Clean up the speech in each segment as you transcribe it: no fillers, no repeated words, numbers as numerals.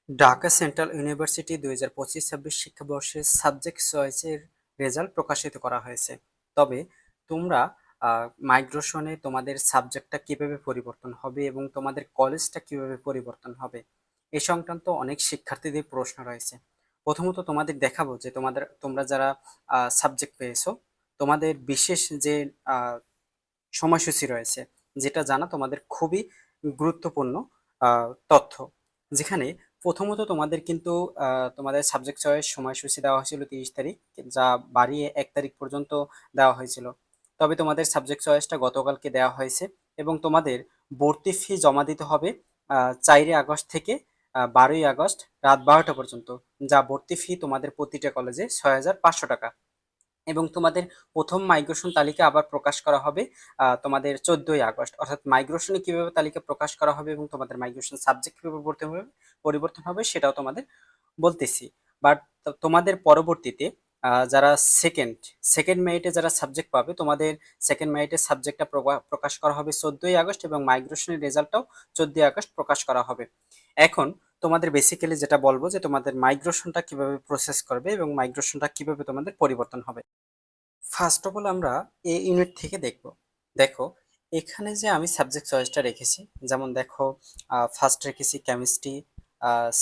Dhaka central university 2025-26 শিক্ষাবর্ষে subject চয়েসের result প্রকাশিত করা হয়েছে। তবে তোমরা মাইগ্রেশনে তোমাদের সাবজেক্টটা কিভাবে পরিবর্তন হবে এবং তোমাদের কলেজটা কিভাবে পরিবর্তন হবে এ সংক্রান্ত অনেক শিক্ষার্থীদের প্রশ্ন রয়েছে। প্রথমত তোমাদের দেখাবো যে তোমরা যারা সাবজেক্ট পেয়েছো তোমাদের বিশেষ যে আহ, সময়সূচি রয়েছে, যেটা জানা তোমাদের খুবই গুরুত্বপূর্ণ তথ্য। যেখানে প্রথমত তোমাদের কিন্তু তোমাদের সাবজেক্ট চয়েস সময়সূচি দেওয়া হয়েছিল 30 তারিখ, যা বাড়িয়ে 1 তারিখ পর্যন্ত দেওয়া হয়েছিল। তবে তোমাদের সাবজেক্ট চয়েসটা গতকালকে দেওয়া হয়েছে এবং তোমাদের ভর্তি ফি জমা দিতে হবে 4 আগস্ট থেকে 12 আগস্ট রাত 12টা পর্যন্ত, যা ভর্তি ফি তোমাদের প্রতিটা কলেজে 6,500 টাকা। এবং তোমাদের প্রথম মাইগ্রেশন তালিকা আবার প্রকাশ করা হবে তোমাদের 14 আগস্ট। অর্থাৎ মাইগ্রেশনে কিভাবে তালিকা প্রকাশ করা হবে এবং তোমাদের মাইগ্রেশন সাবজেক্ট কিভাবে পরিবর্তন হবে সেটাও তোমাদের বলতেছি। বাট তোমাদের পরবর্তীতে যারা সেকেন্ড সেকেন্ড মেরিটে যারা সাবজেক্ট পাবে, তোমাদের সেকেন্ড মেরিটের সাবজেক্টটা প্রকাশ করা হবে 14 আগস্ট এবং মাইগ্রেশনের রেজাল্টটাও 14 আগস্ট প্রকাশ করা হবে। এখন তোমাদের বেসিক্যালি যেটা বলবো যে তোমাদের মাইগ্রেশনটা কিভাবে প্রসেস করবে এবং মাইগ্রেশনটা কিভাবে তোমাদের পরিবর্তন হবে। ফার্স্ট অফ অল আমরা এই ইউনিট থেকে দেখব। দেখো, এখানে যে আমি সাবজেক্ট চয়েসটা রেখেছি, যেমন দেখো, ফার্স্ট রেখেছি কেমিস্ট্রি,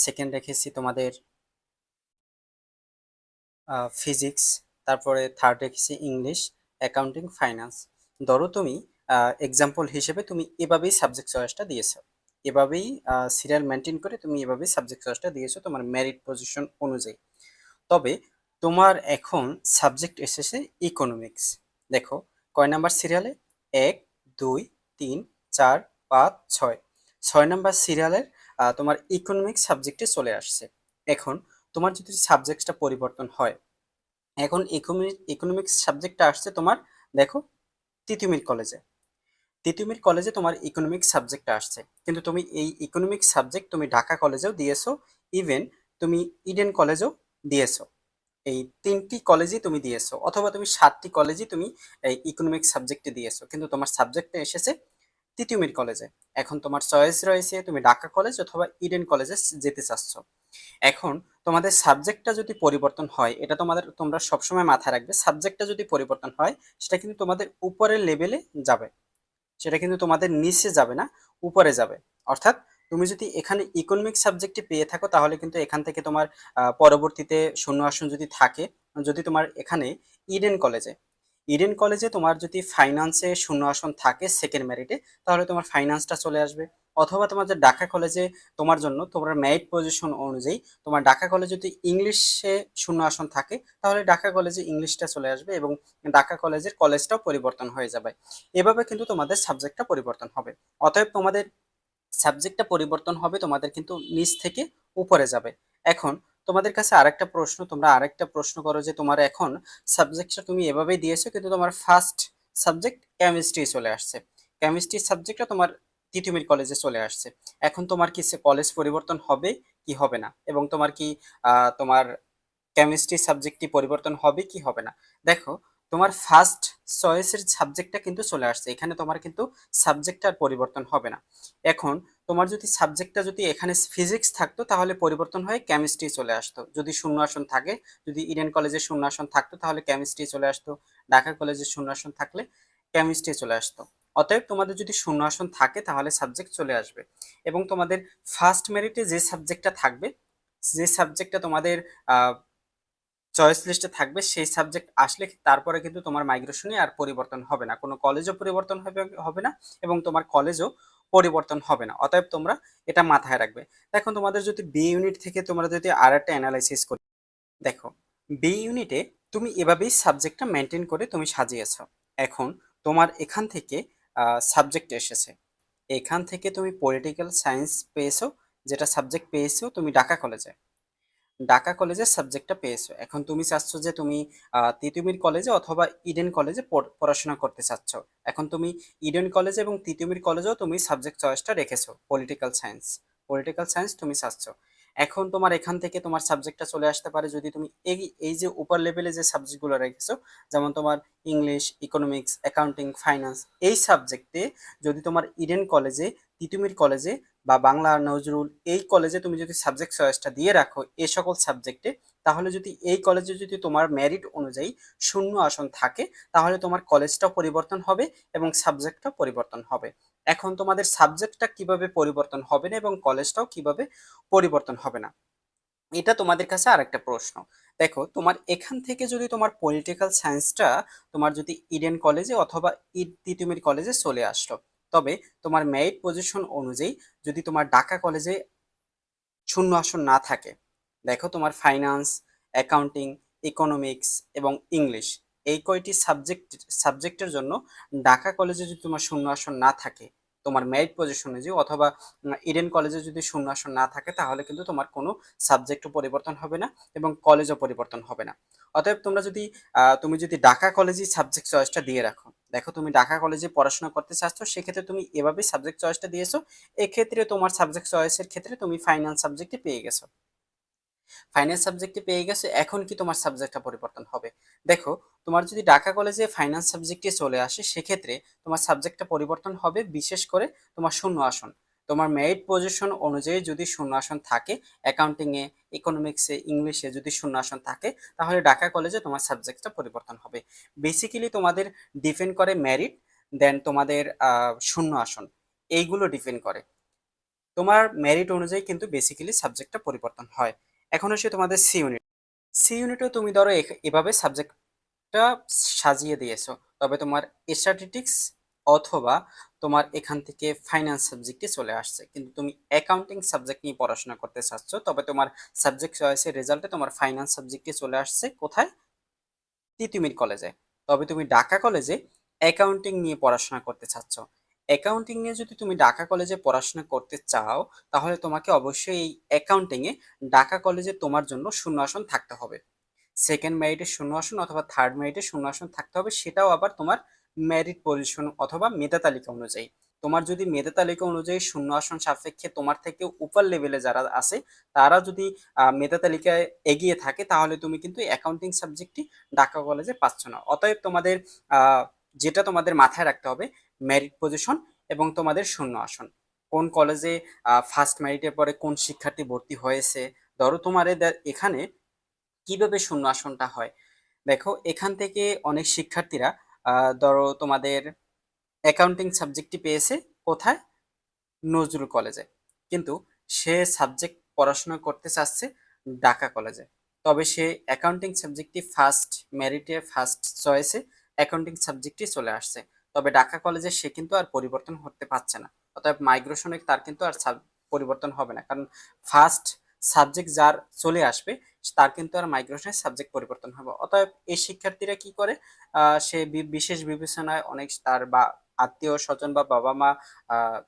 সেকেন্ড রেখেছি তোমাদের ফিজিক্স, তারপরে থার্ড রেখেছি ইংলিশ, অ্যাকাউন্টিং, ফাইন্যান্স। ধরো তুমি এক্সাম্পল হিসেবে তুমি এভাবেই সাবজেক্ট চয়েসটা দিয়েছো, এভাবেই সিরিয়াল মেনটেন করে তুমি এভাবেই সাবজেক্ট চয়েসটা দিয়েছো তোমার মেরিট পজিশন অনুযায়ী। তবে তোমার এখন সাবজেক্ট এসেছে ইকোনমিক্স। দেখো, কয় নাম্বার সিরিয়ালে? 1, 2, 3, 4, 5, 6, 6 নাম্বার সিরিয়ালের তোমার ইকোনমিক্স সাবজেক্টে চলে আসছে। এখন তোমার যদি সাবজেক্টটা পরিবর্তন হয়, এখন ইকোনমিক্স সাবজেক্টটা আসছে তোমার, দেখো, তিতুমির কলেজে। তিতুমির কলেজে তোমার ইকোনমিক্স সাবজেক্টটা আসছে, কিন্তু তুমি এই ইকোনমিক্স সাবজেক্ট তুমি ঢাকা কলেজেও দিয়েছো, ইভেন তুমি ইডেন কলেজেও দিয়েছো। এই 3টি কলেজই তুমি দিয়েছো, অথবা তুমি 7টি কলেজই তুমি এই ইকোনমিক্স সাবজেক্টে দিয়েছো, কিন্তু তোমার সাবজেক্টটা এসেছে তিতুমির কলেজে। এখন তোমার চয়েস রয়েছে তুমি ঢাকা কলেজ অথবা ইডেন কলেজে যেতে চাচ্ছ। এখন তোমাদের সাবজেক্টটা যদি পরিবর্তন হয়, এটা তোমরা সবসময় মাথায় রাখবে, সাবজেক্টটা যদি পরিবর্তন হয় সেটা কিন্তু তোমাদের উপরের লেভেলে যাবে, সেটা কিন্তু তোমাদের নিচে যাবে না, উপরে যাবে। অর্থাৎ তুমি যদি এখানে ইকোনমিক্স সাবজেক্টে পেয়ে থাকো তাহলে কিন্তু এখান থেকে তোমার পরবর্তীতে শূন্য আসন যদি থাকে, যদি তোমার এখানে ইডেন কলেজে ইডেন কলেজে তোমার যদি ফাইন্যান্সে শূন্য আসন থাকে সেকেন্ড মেরিটে, তাহলে তোমার ফাইন্যান্সটা চলে আসবে। অথবা তোমার যে ঢাকা কলেজে তোমার জন্য তোমার মেরিট পজিশন অনুযায়ী তোমার ঢাকা কলেজে যদি ইংলিশে শূন্য আসন থাকে, তাহলে ঢাকা কলেজে ইংলিশটা চলে আসবে এবং ঢাকা কলেজের কলেজটাও পরিবর্তন হয়ে যাবে। এভাবে কিন্তু তোমাদের সাবজেক্টটা পরিবর্তন হবে। অতএব তোমাদের সাবজেক্টটা পরিবর্তন হবে, তোমাদের কিন্তু নিচ থেকে উপরে যাবে। এখন তোমাদের কাছে আরেকটা প্রশ্ন করো যে তোমার এখন সাবজেক্টটা তুমি এভাবেই দিয়েছো, কিন্তু তোমার ফার্স্ট সাবজেক্ট কেমিস্ট্রি চলে আসছে, কেমিস্ট্রি সাবজেক্টটা তোমার তিতুমির কলেজে চলে আসছে। এখন তোমার কি কলেজ পরিবর্তন হবে কি হবে না, এবং তোমার কি তোমার কেমিস্ট্রি সাবজেক্টটি পরিবর্তন হবে কি হবে না? দেখো, তোমার ফার্স্ট চয়েসের সাবজেক্টটা কিন্তু চলে আসছে, এখানে তোমার কিন্তু সাবজেক্টটা আর পরিবর্তন হবে না। এখন তোমার যদি সাবজেক্টটা যদি এখানে ফিজিক্স থাকতো তাহলে পরিবর্তন হয়ে কেমিস্ট্রি চলে আসতো, যদি শূন্য আসন থাকে। যদি ইডেন কলেজে শূন্য আসন থাকতো তাহলে কেমিস্ট্রি চলে আসতো, ঢাকা কলেজে শূন্য আসন থাকলে কেমিস্ট্রি চলে আসতো। অতএব তোমাদের যদি শূন্য আসন থাকে তাহলে সাবজেক্ট চলে আসবে। এবং তোমাদের ফার্স্ট মেরিটে যে সাবজেক্টটা থাকবে, যে সাবজেক্টটা তোমাদের চয়েস লিস্টে থাকবে, সেই সাবজেক্ট আসলে তারপরে কিন্তু তোমার মাইগ্রেশনে আর পরিবর্তন হবে না, কোনো কলেজও পরিবর্তন হবে না এবং তোমার কলেজও পরিবর্তন হবে না। অতএব তোমরা এটা মাথায় রাখবে। দেখো, তোমাদের যদি বি ইউনিট থেকে তোমরা যদি আর একটা অ্যানালাইসিস করি, দেখো, বি ইউনিটে তুমি এভাবেই সাবজেক্টটা মেনটেন করে তুমি সাজিয়েছো। এখন তোমার এখান থেকে সাবজেক্ট এসেছে, এখান থেকে তুমি পলিটিক্যাল সায়েন্স পেয়েছো, যেটা সাবজেক্ট পেয়েছো তুমি ঢাকা কলেজে, ঢাকা কলেজের সাবজেক্টটা পেয়েছো। এখন তুমি চাচ্ছ যে তুমি তিতুমির কলেজে অথবা ইডেন কলেজে পড়াশোনা করতে চাচ্ছ। এখন তুমি ইডেন কলেজে এবং তিতুমির কলেজেও তুমি সাবজেক্ট চয়েসটা রেখেছো পলিটিক্যাল সায়েন্স, পলিটিক্যাল সায়েন্স তুমি চাচ্ছ। এখন তোমার এখান থেকে তোমার সাবজেক্টটা চলে আসতে পারে, যদি তুমি এই এই যে উপর লেভেলে যে সাবজেক্টগুলো রেখেছো, যেমন তোমার ইংলিশ, ইকোনমিক্স, অ্যাকাউন্টিং, ফাইন্যান্স, এই সাবজেক্টে যদি তোমার ইডেন কলেজে, তিতুমির কলেজে বা বাংলা, নজরুল এই কলেজে তুমি যদি সাবজেক্ট চয়েসটা দিয়ে রাখো এই সকল সাবজেক্টে, তাহলে যদি এই কলেজে যদি তোমার মেরিট অনুযায়ী শূন্য আসন থাকে, তাহলে তোমার কলেজটাও পরিবর্তন হবে এবং সাবজেক্টটাও পরিবর্তন হবে। এখন তোমাদের সাবজেক্টটা কিভাবে পরিবর্তন হবে না এবং কলেজটাও কিভাবে পরিবর্তন হবে না, এটা তোমাদের কাছে আরেকটা প্রশ্ন। দেখো, তোমার এখান থেকে যদি তোমার পলিটিক্যাল সায়েন্সটা তোমার যদি ইডেন কলেজে অথবা তিতুমির কলেজে চলে আসলো, তবে তোমার মেরিট পজিশন অনুযায়ী যদি তোমার ঢাকা কলেজে শূন্য আসন না থাকে, দেখো তোমার ফাইন্যান্স, অ্যাকাউন্টিং, ইকোনমিক্স এবং ইংলিশ এই কয়টি সাবজেক্টের জন্য ঢাকা কলেজে যদি তোমার শূন্য আসন না থাকে তোমার মেরিট পজিশনে, যে অথবা ইডেন কলেজে যদি শূন্য আসন না থাকে, তাহলে কিন্তু তোমার কোনো সাবজেক্টও পরিবর্তন হবে না এবং কলেজও পরিবর্তন হবে না। অতএব তোমরা যদি তুমি যদি ঢাকা কলেজে সাবজেক্ট চয়েসটা দিয়ে রাখো, দেখো তুমি ঢাকা কলেজে পড়াশোনা করতে চাচ্ছ, সেক্ষেত্রে তুমি এভাবে সাবজেক্ট চয়েসটা দিয়েছো, এক্ষেত্রে তোমার সাবজেক্ট চয়েসের ক্ষেত্রে তুমি ফাইনাল সাবজেক্টে পেয়ে গেছো, ফাইন্যান্স সাবজেক্টে পেয়ে গেছো। এখন কি তোমার সাবজেক্টটা পরিবর্তন হবে? দেখো, তোমার যদি ঢাকা কলেজে ফাইন্যান্স সাবজেক্টে চলে আসে, সেক্ষেত্রে তোমার সাবজেক্টটা পরিবর্তন হবে, বিশেষ করে তোমার শূন্য আসন, তোমার মেরিট পজিশন অনুযায়ী যদি শূন্য আসন থাকে, অ্যাকাউন্টিংয়ে, ইকোনমিক্সে, ইংলিশে যদি শূন্য আসন থাকে, তাহলে ঢাকা কলেজে তোমার সাবজেক্টটা পরিবর্তন হবে। বেসিক্যালি তোমাদের ডিপেন্ড করে মেরিট, দেন তোমাদের শূন্য আসন, এইগুলো ডিপেন্ড করে। তোমার মেরিট অনুযায়ী কিন্তু বেসিক্যালি সাবজেক্টটা পরিবর্তন হয়। এখন হচ্ছে তোমাদের সি ইউনিট। সি ইউনিটও তুমি ধরো এভাবে সাবজেক্টটা সাজিয়ে দিয়েছো, তবে তোমার স্ট্যাটিস্টিক্স অথবা তোমার এখান থেকে ফাইন্যান্স সাবজেক্টে চলে আসছে, কিন্তু তুমি অ্যাকাউন্টিং সাবজেক্ট নিয়ে পড়াশোনা করতে চাচ্ছ, তবে তোমার সাবজেক্ট চয়েসের রেজাল্টে তোমার ফাইন্যান্স সাবজেক্টে চলে আসছে কোথায়? তিতুমির কলেজে। তবে তুমি ঢাকা কলেজে অ্যাকাউন্টিং নিয়ে পড়াশোনা করতে চাচ্ছ, অ্যাকাউন্টিং নিয়ে যদি তুমি ঢাকা কলেজে পড়াশোনা করতে চাও, তাহলে তোমাকে অবশ্যই এই অ্যাকাউন্টিংয়ে ঢাকা কলেজে তোমার জন্য শূন্য আসন থাকতে হবে। সেকেন্ড মেরিটে শূন্য আসন অথবা থার্ড মেরিটে শূন্য আসন থাকতে হবে, সেটাও আবার তোমার মেরিট পজিশন অথবা মেধা তালিকা অনুযায়ী। তোমার যদি মেধা তালিকা অনুযায়ী শূন্য আসন সাপেক্ষে তোমার থেকে উপর লেভেলে যারা আছে, তারা যদি মেধা তালিকায় এগিয়ে থাকে, তাহলে তুমি কিন্তু অ্যাকাউন্টিং সাবজেক্টটি ঢাকা কলেজে পাচ্ছ না। অতএব তোমাদের আহ, যেটা তোমাদের মাথায় রাখতে হবে, মেরিট পজিশন এবং তোমাদের শূন্য আসন, কোন কলেজে ফার্স্ট মেরিটের পরে কোন শিক্ষার্থী ভর্তি হয়েছে। ধরো তোমার এখানে কিভাবে শূন্য আসনটা হয়, দেখো এখান থেকে অনেক শিক্ষার্থীরা ধরো তোমাদের অ্যাকাউন্টিং সাবজেক্টটি পেয়েছে কোথায়? নজরুল কলেজে, কিন্তু সে সাবজেক্ট পড়াশোনা করতে চাচ্ছে ঢাকা কলেজে, তবে সে অ্যাকাউন্টিং সাবজেক্টটি ফার্স্ট মেরিটে ফার্স্ট চয়েসে অ্যাকাউন্টিং সাবজেক্টটি চলে আসছে, তবে ঢাকা কলেজে সে কিন্তু আর পরিবর্তন হতে পারছে না। অতএব মাইগ্রেশনে তার কিন্তু আর পরিবর্তন হবে না, কারণ ফার্স্ট সাবজেক্ট যার চলে আসবে তার কিন্তু আর মাইগ্রেশনের সাবজেক্ট পরিবর্তন হবে। অতএব এই শিক্ষার্থীরা কি করে, সে বিশেষ বিবেচনায় অনেক তার বা আত্মীয় স্বজন বা বাবা মা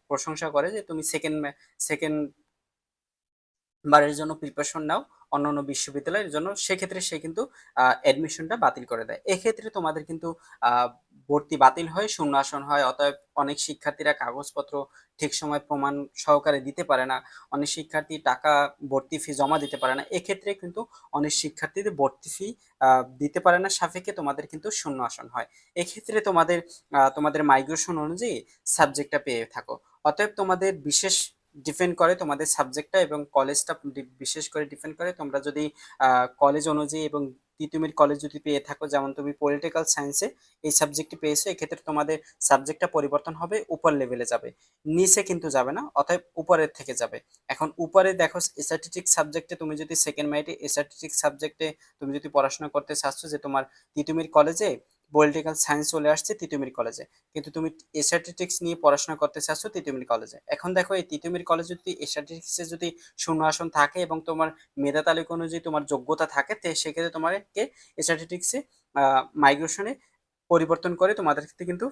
প্রশংসা করে যে তুমি সেকেন্ড বারের জন্য প্রিপারেশন নাও অন্যান্য বিশ্ববিদ্যালয়ের জন্য, সেক্ষেত্রে সে কিন্তু অ্যাডমিশনটা বাতিল করে দেয়। এক্ষেত্রে তোমাদের কিন্তু ভর্তি বাতিল হয়, শূন্য আসন হয়। অতএব অনেক শিক্ষার্থীরা কাগজপত্র ঠিক সময় প্রমাণ সহকারে দিতে পারে না, অনেক শিক্ষার্থী টাকা ভর্তি ফি জমা দিতে পারে না, এক্ষেত্রে কিন্তু অনেক শিক্ষার্থীদের ভর্তি ফি দিতে পারে না সাপেক্ষে তোমাদের কিন্তু শূন্য আসন হয়। এক্ষেত্রে তোমাদের মাইগ্রেশন অনুযায়ী সাবজেক্টটা পেয়ে থাকো। অতএব তোমাদের বিশেষ ডিপেন্ড করে তোমাদের সাবজেক্টটা এবং কলেজটা, বিশেষ করে ডিপেন্ড করে তোমরা যদি কলেজ অনুযায়ী এবং তিতুমির কলেজ যদি পেয়ে থাকো, যেমন তুমি পলিটিক্যাল সায়েন্সে এই সাবজেক্টটি পেয়েছো, এক্ষেত্রে তোমাদের সাবজেক্টটা পরিবর্তন হবে, উপর লেভেলে যাবে, নিচে কিন্তু যাবে না, অতএব উপরের থেকে যাবে। এখন উপরে দেখো স্ট্যাটিস্টিক্স সাবজেক্টে তুমি যদি সেকেন্ড মেরিটে স্ট্যাটিস্টিক্স সাবজেক্টে তুমি যদি পড়াশোনা করতে চাচ্ছ, যে তোমার তিতুমির কলেজে পলিটিক্যাল সায়েন্স চলে আসছে তিতুমির কলেজে, কিন্তু তুমি স্ট্যাটিস্টিক্স নিয়ে পড়াশোনা করতে চাচ্ছ তিতুমির কলেজে। এখন দেখো এই তিতুমির কলেজে যদি স্ট্যাটিস্টিক্সে যদি শূন্য আসন থাকে এবং তোমার মেধা তালিকা অনুযায়ী তোমার যোগ্যতা থাকে, তো সেক্ষেত্রে তোমাকে স্ট্যাটিস্টিক্সে মাইগ্রেশনে পরিবর্তন করে তোমাদেরকে কিন্তু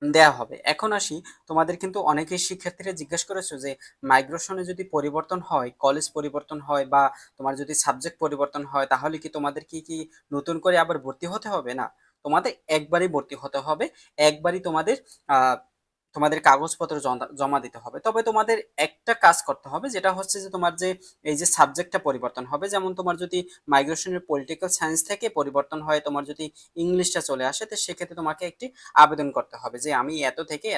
দেয়া হবে। এখন আসি, তোমাদের কিন্তু অনেকেই শিক্ষার্থীরা জিজ্ঞাসা করেছো যে মাইগ্রেশনে যদি পরিবর্তন হয়, কলেজ পরিবর্তন হয় বা তোমার যদি সাবজেক্ট পরিবর্তন হয়, তাহলে কি তোমাদের কি নতুন করে আবার ভর্তি হতে হবে? না, তোমাদের একবারই ভর্তি হতে হবে, একবারই তোমাদের কাগজপত্র জমা দিতে হবে। তবে তোমাদের একটা কাজ করতে হবে, যেটা হচ্ছে যে তোমার যে এই যে সাবজেক্টটা পরিবর্তন হবে, যেমন তোমার যদি মাইগ্রেশনের পলিটিক্যাল সায়েন্স থেকে পরিবর্তন হয়, তোমার যদি ইংলিশটা চলে আসে, তো সেক্ষেত্রে তোমাকে একটি আবেদন করতে হবে যে আমি এত থেকে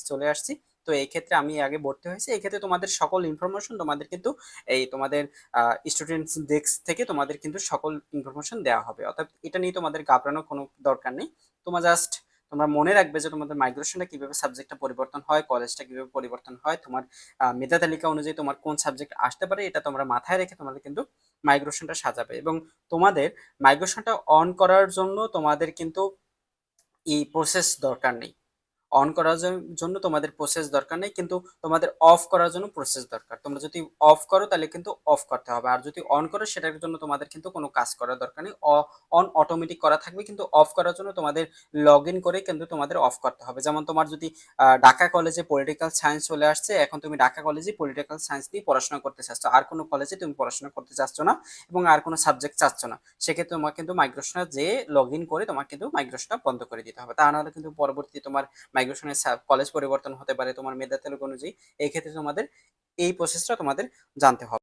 চলে আসছি তো এই ক্ষেত্রে আমি আগে ভর্তি হয়েছি, এই ক্ষেত্রে তোমাদের সকল ইনফরমেশন তোমাদের কিন্তু এই তোমাদের স্টুডেন্টস ডেস্ক থেকে তোমাদের কিন্তু সকল ইনফরমেশন দেওয়া হবে। অর্থাৎ এটা নিয়ে তোমাদের ঘাবড়ানোর কোনো দরকার নেই। তোমরা মনে রাখবে যে তোমাদের মাইগ্রেশনটা কিভাবে সাবজেক্টটা পরিবর্তন হয়, কলেজটা কিভাবে পরিবর্তন হয়, তোমার মেধা তালিকা অনুযায়ী তোমার কোন সাবজেক্ট আসতে পারে, এটা তোমরা মাথায় রেখে তোমাদের কিন্তু মাইগ্রেশনটা সাজাবে। এবং তোমাদের মাইগ্রেশনটা অন করার জন্য তোমাদের কিন্তু এই প্রসেস দরকার নেই। অন করার জন্য তোমাদের প্রসেস দরকার নেই, কিন্তু তোমাদের অফ করার জন্য প্রসেস দরকার। তোমরা যদি অফ করো তাহলে কিন্তু অফ করতে হবে, আর যদি অন করো সেটার জন্য তোমাদের কিন্তু কোনো কাজ করার দরকার নেই। অন অটোমেটিক করা থাকবে, কিন্তু অফ করার জন্য তোমাদের লগ ইন করে কিন্তু তোমাদের অফ করতে হবে। যেমন তোমার যদি ঢাকা কলেজে পলিটিক্যাল সায়েন্স চলে আসছে, এখন তুমি ঢাকা কলেজে পলিটিক্যাল সায়েন্স নিয়ে পড়াশোনা করতে চাচ্ছ, আর কোনো কলেজে তুমি পড়াশোনা করতে চাচ্ছ না এবং আর কোনো সাবজেক্ট চাচ্ছ না, সেক্ষেত্রে তোমার কিন্তু মাইগ্রেশনে যে লগ ইন করে তোমার কিন্তু মাইগ্রেশনটা বন্ধ করে দিতে হবে। তা নাহলে কিন্তু পরবর্তী তোমার মাইগ্রেশনের কলেজ পরিবর্তন হতে পারে তোমার মেধা তালিকা অনুযায়ী। এই ক্ষেত্রে তোমাদের এই প্রসেসটা তোমাদের জানতে হবে।